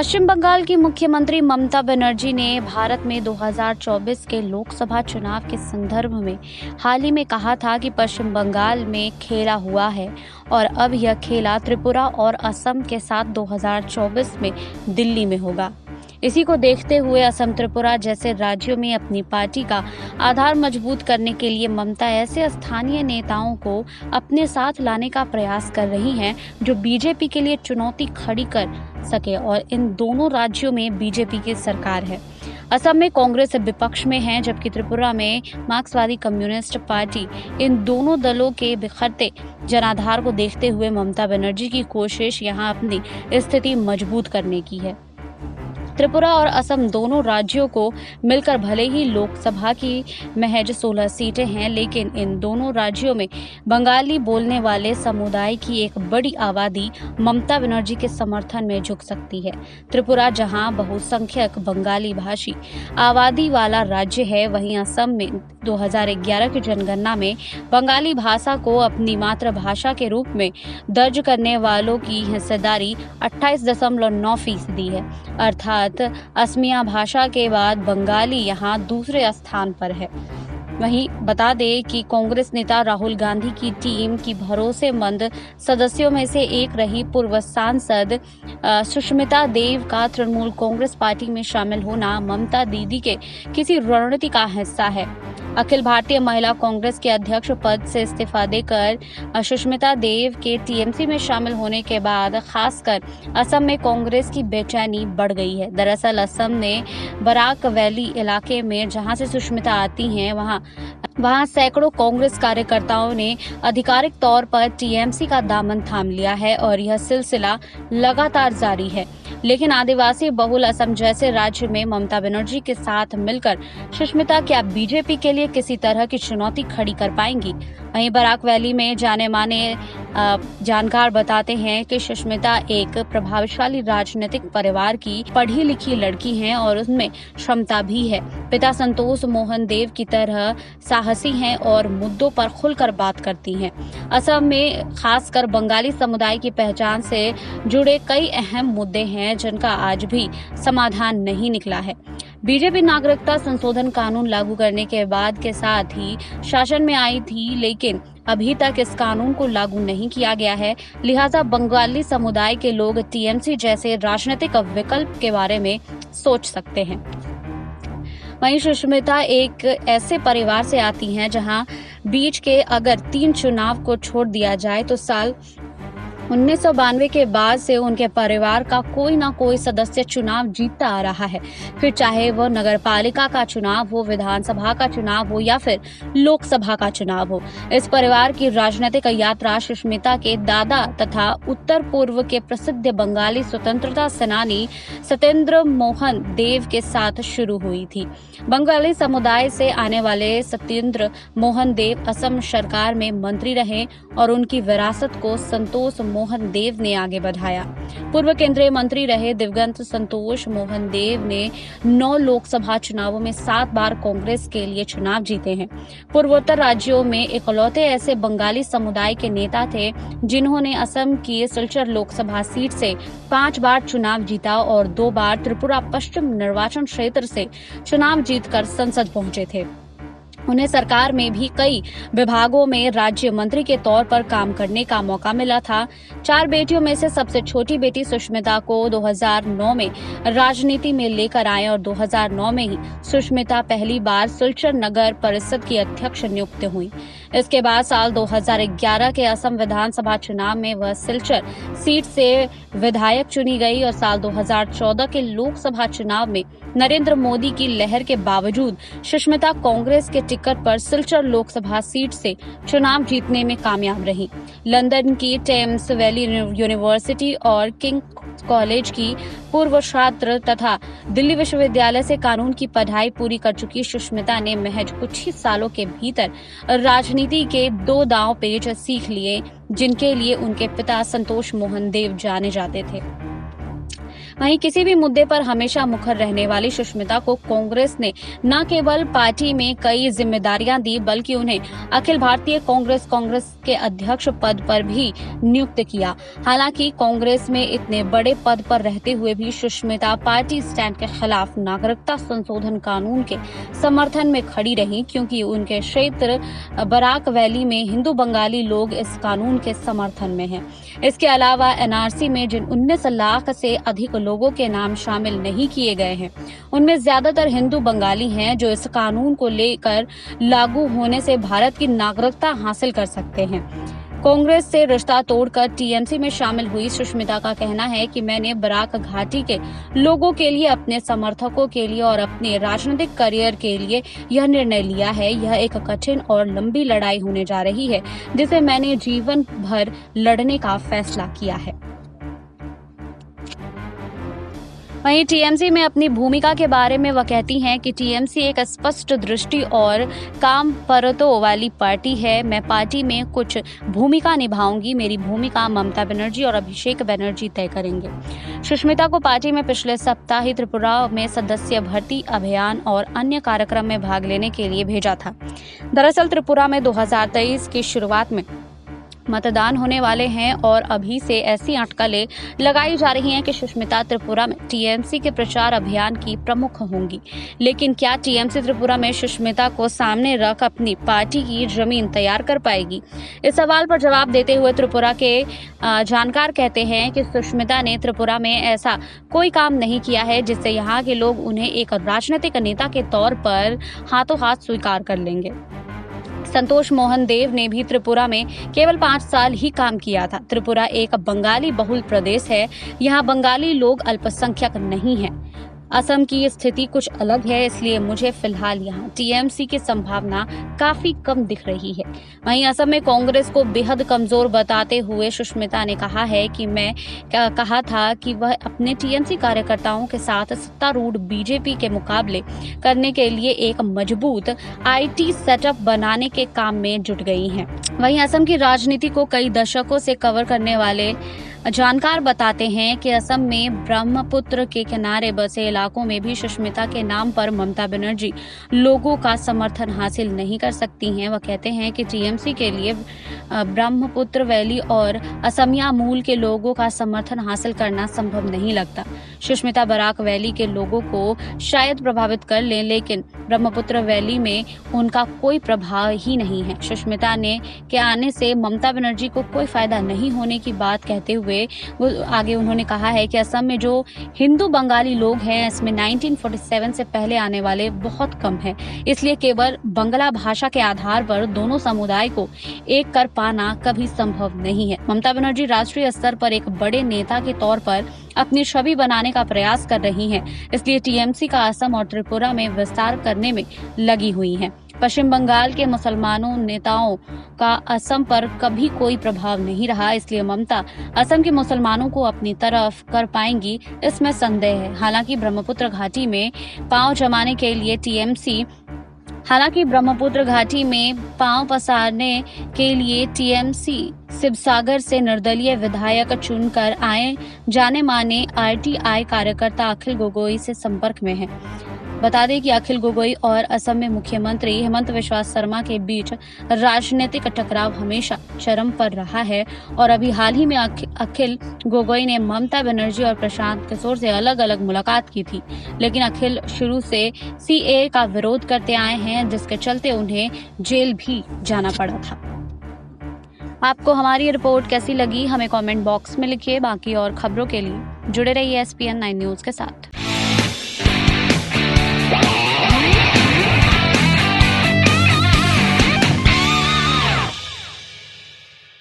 पश्चिम बंगाल की मुख्यमंत्री ममता बनर्जी ने भारत में 2024 के लोकसभा चुनाव के संदर्भ में हाल ही में कहा था कि पश्चिम बंगाल में खेला हुआ है और अब यह खेला त्रिपुरा और असम के साथ 2024 में दिल्ली में होगा। इसी को देखते हुए असम, त्रिपुरा जैसे राज्यों में अपनी पार्टी का आधार मजबूत करने के लिए ममता ऐसे स्थानीय नेताओं को अपने साथ लाने का प्रयास कर रही हैं जो बीजेपी के लिए चुनौती खड़ी कर सके और इन दोनों राज्यों में बीजेपी की सरकार है। असम में कांग्रेस विपक्ष में है जबकि त्रिपुरा में मार्क्सवादी कम्युनिस्ट पार्टी। इन दोनों दलों के बिखरते जनाधार को देखते हुए ममता बनर्जी की कोशिश यहां अपनी स्थिति मजबूत करने की है। त्रिपुरा और असम दोनों राज्यों को मिलकर भले ही लोकसभा की महज 16 सीटें हैं, लेकिन इन दोनों राज्यों में बंगाली बोलने वाले समुदाय की एक बड़ी आबादी ममता बनर्जी के समर्थन में झुक सकती है। त्रिपुरा जहां बहुसंख्यक बंगाली भाषी आबादी वाला राज्य है, वहीं असम में 2011 की जनगणना में बंगाली भाषा को अपनी मातृभाषा के रूप में दर्ज करने वालों की हिस्सेदारी 28.9% है। अर्थात असमिया भाषा के बाद बंगाली यहां दूसरे स्थान पर है। वहीं बता दें कि कांग्रेस नेता राहुल गांधी की टीम की भरोसेमंद सदस्यों में से एक रही पूर्व सांसद सुष्मिता देव का तृणमूल कांग्रेस पार्टी में शामिल होना ममता दीदी के किसी रणनीति का हिस्सा है। अखिल भारतीय महिला कांग्रेस के अध्यक्ष पद से इस्तीफा देकर सुष्मिता देव के टीएमसी में शामिल होने के बाद खासकर असम में कांग्रेस की बेचैनी बढ़ गई है। दरअसल असम में बराक वैली इलाके में जहां से सुष्मिता आती हैं, वहां सैकड़ों कांग्रेस कार्यकर्ताओं ने आधिकारिक तौर पर टीएमसी का दामन थाम लिया है और यह सिलसिला लगातार जारी है। लेकिन आदिवासी बहुल असम जैसे राज्य में ममता बनर्जी के साथ मिलकर सुष्मिता क्या बीजेपी के लिए किसी तरह की चुनौती खड़ी कर पाएंगी? वहीं बराक वैली में जाने माने जानकार बताते हैं कि सुष्मिता एक प्रभावशाली राजनीतिक परिवार की पढ़ी लिखी लड़की हैं और उसमें क्षमता भी है। पिता संतोष मोहन देव की तरह साहसी हैं और मुद्दों पर खुलकर बात करती हैं। असम में खासकर बंगाली समुदाय की पहचान से जुड़े कई अहम मुद्दे हैं जिनका आज भी समाधान नहीं निकला है। बीजेपी नागरिकता संशोधन कानून लागू करने के बाद के साथ ही शासन में आई थी, लेकिन अभी तक इस कानून को लागू नहीं किया गया है। लिहाजा बंगाली समुदाय के लोग टीएमसी जैसे राजनीतिक विकल्प के बारे में सोच सकते हैं। वहीं सुष्मिता एक ऐसे परिवार से आती हैं जहां बीच के अगर 3 चुनाव को छोड़ दिया जाए तो साल 1992 के बाद से उनके परिवार का कोई ना कोई सदस्य चुनाव जीतता आ रहा है, फिर चाहे वह नगरपालिका का चुनाव हो, विधानसभा का चुनाव हो या फिर लोकसभा का चुनाव हो। इस परिवार की राजनीतिक यात्रा सुष्मिता के दादा तथा उत्तर पूर्व के प्रसिद्ध बंगाली स्वतंत्रता सेनानी सत्येंद्र मोहन देव के साथ शुरू हुई थी। बंगाली समुदाय से आने वाले सत्येंद्र मोहन देव असम सरकार में मंत्री रहे और उनकी विरासत को संतोष मोहन देव ने आगे बढ़ाया। पूर्व केंद्रीय मंत्री रहे दिवंगत संतोष मोहन देव ने 9 लोकसभा चुनावों में 7 बार कांग्रेस के लिए चुनाव जीते हैं। पूर्वोत्तर राज्यों में इकलौते ऐसे बंगाली समुदाय के नेता थे जिन्होंने असम की सिलचर लोकसभा सीट से 5 बार चुनाव जीता और 2 बार त्रिपुरा पश्चिम निर्वाचन क्षेत्र से चुनाव जीतकर संसद पहुंचे थे। उन्हें सरकार में भी कई विभागों में राज्य मंत्री के तौर पर काम करने का मौका मिला था। 4 बेटियों में से सबसे छोटी बेटी सुष्मिता को 2009 में राजनीति में लेकर आए और 2009 में ही सुष्मिता पहली बार सिलचर नगर परिषद की अध्यक्ष नियुक्त हुई। इसके बाद साल 2011 के असम विधानसभा चुनाव में वह सिलचर सीट से विधायक चुनी गई और साल 2014 के लोकसभा चुनाव में नरेंद्र मोदी की लहर के बावजूद सुष्मिता कांग्रेस के टिकट पर सिलचर लोकसभा सीट से चुनाव जीतने में कामयाब रही। लंदन की टेम्स वैली यूनिवर्सिटी और किंग कॉलेज की पूर्व छात्र तथा दिल्ली विश्वविद्यालय से कानून की पढ़ाई पूरी कर चुकी सुष्मिता ने महज कुछ ही सालों के भीतर राजनीति के 2 दांव पेच सीख लिए जिनके लिए उनके पिता संतोष मोहन देव जाने जाते थे। वहीं किसी भी मुद्दे पर हमेशा मुखर रहने वाली सुष्मिता को कांग्रेस ने न केवल पार्टी में कई जिम्मेदारियां दी, बल्कि उन्हें अखिल भारतीय कांग्रेस के अध्यक्ष पद पर भी नियुक्त किया। हालांकि कांग्रेस में इतने बड़े पद पर रहते हुए भी सुष्मिता पार्टी स्टैंड के खिलाफ नागरिकता संशोधन कानून के समर्थन में खड़ी रही, क्योंकि उनके क्षेत्र बराक वैली में हिंदू बंगाली लोग इस कानून के समर्थन में हैं। इसके अलावा एनआरसी में जिन 19 लाख से अधिक लोगों के नाम शामिल नहीं किए गए हैं, उनमें ज्यादातर हिंदू बंगाली हैं, जो इस कानून को लेकर लागू होने से भारत की नागरिकता हासिल कर सकते हैं। कांग्रेस से रिश्ता तोड़कर टीएमसी में शामिल हुई सुष्मिता का कहना है कि मैंने बराक घाटी के लोगों के लिए, अपने समर्थकों के लिए और अपने राजनीतिक करियर के लिए यह निर्णय लिया है। यह एक कठिन और लंबी लड़ाई होने जा रही है, जिसे मैंने जीवन भर लड़ने का फैसला किया है। वहीं टीएमसी में अपनी भूमिका के बारे में वह कहती हैं कि टीएमसी एक स्पष्ट दृष्टि और काम परतों वाली पार्टी है। मैं पार्टी में कुछ भूमिका निभाऊंगी। मेरी भूमिका ममता बनर्जी और अभिषेक बनर्जी तय करेंगे। सुष्मिता को पार्टी में पिछले सप्ताह ही त्रिपुरा में सदस्य भर्ती अभियान और अन्य कार्यक्रम में भाग लेने के लिए भेजा था। दरअसल त्रिपुरा में 2023 की शुरुआत में मतदान होने वाले हैं और अभी से ऐसी अटकलें लगाई जा रही हैं कि सुष्मिता त्रिपुरा में टीएमसी के प्रचार अभियान की प्रमुख होंगी। लेकिन क्या टीएमसी त्रिपुरा में सुष्मिता को सामने रख अपनी पार्टी की जमीन तैयार कर पाएगी? इस सवाल पर जवाब देते हुए त्रिपुरा के जानकार कहते हैं कि सुष्मिता ने त्रिपुरा में ऐसा कोई काम नहीं किया है जिससे यहाँ के लोग उन्हें एक राजनीतिक नेता के तौर पर हाथों हाथ स्वीकार कर लेंगे। संतोष मोहन देव ने भी त्रिपुरा में केवल 5 साल ही काम किया था। त्रिपुरा एक बंगाली बहुल प्रदेश है। यहाँ बंगाली लोग अल्पसंख्यक नहीं हैं। असम की स्थिति कुछ अलग है, इसलिए मुझे फिलहाल यहाँ टीएमसी की संभावना काफी कम दिख रही है। वहीं असम में कांग्रेस को बेहद कमजोर बताते हुए सुष्मिता ने कहा है कि मैं कहा था कि वह अपने टीएमसी कार्यकर्ताओं के साथ सत्तारूढ़ बीजेपी के मुकाबले करने के लिए एक मजबूत आईटी सेटअप बनाने के काम में जुट गई हैं। वहीं असम की राजनीति को कई दशकों से कवर करने वाले जानकार बताते हैं कि असम में ब्रह्मपुत्र के किनारे बसे इलाकों में भी सुष्मिता के नाम पर ममता बनर्जी लोगों का समर्थन हासिल नहीं कर सकती हैं। वह कहते हैं कि टीएमसी के लिए ब्रह्मपुत्र वैली और असमिया मूल के लोगों का समर्थन हासिल करना संभव नहीं लगता। सुष्मिता बराक वैली के लोगों को शायद प्रभावित कर लें, लेकिन ब्रह्मपुत्र वैली में उनका कोई प्रभाव ही नहीं है। सुष्मिता के आने से ममता बनर्जी को कोई फायदा नहीं होने की बात कहते हुए वो आगे उन्होंने कहा है कि असम में जो हिंदू बंगाली लोग हैं, इसमें 1947 से पहले आने वाले बहुत कम हैं। इसलिए केवल बंगला भाषा के आधार पर दोनों समुदाय को एक कर पाना कभी संभव नहीं है। ममता बनर्जी राष्ट्रीय स्तर पर एक बड़े नेता के तौर पर अपनी छवि बनाने का प्रयास कर रही हैं, इसलिए टीएमसी का असम और त्रिपुरा में विस्तार करने में लगी हुई हैं। पश्चिम बंगाल के मुसलमानों नेताओं का असम पर कभी कोई प्रभाव नहीं रहा, इसलिए ममता असम के मुसलमानों को अपनी तरफ कर पाएंगी, इसमें संदेह है। हालांकि ब्रह्मपुत्र घाटी में पांव जमाने के लिए टीएमसी शिवसागर से निर्दलीय विधायक चुनकर आए जाने माने आरटीआई कार्यकर्ता अखिल गोगोई से संपर्क में है। बता दें कि अखिल गोगोई और असम में मुख्यमंत्री हेमंत बिस्वा शर्मा के बीच राजनीतिक टकराव हमेशा चरम पर रहा है और अभी हाल ही में अखिल गोगोई ने ममता बनर्जी और प्रशांत किशोर से अलग अलग मुलाकात की थी, लेकिन अखिल शुरू से सीएए का विरोध करते आए हैं, जिसके चलते उन्हें जेल भी जाना पड़ा था। आपको हमारी रिपोर्ट कैसी लगी हमें कमेंट बॉक्स में लिखिए। बाकी और खबरों के लिए जुड़े रहिए SPN 9 न्यूज के साथ।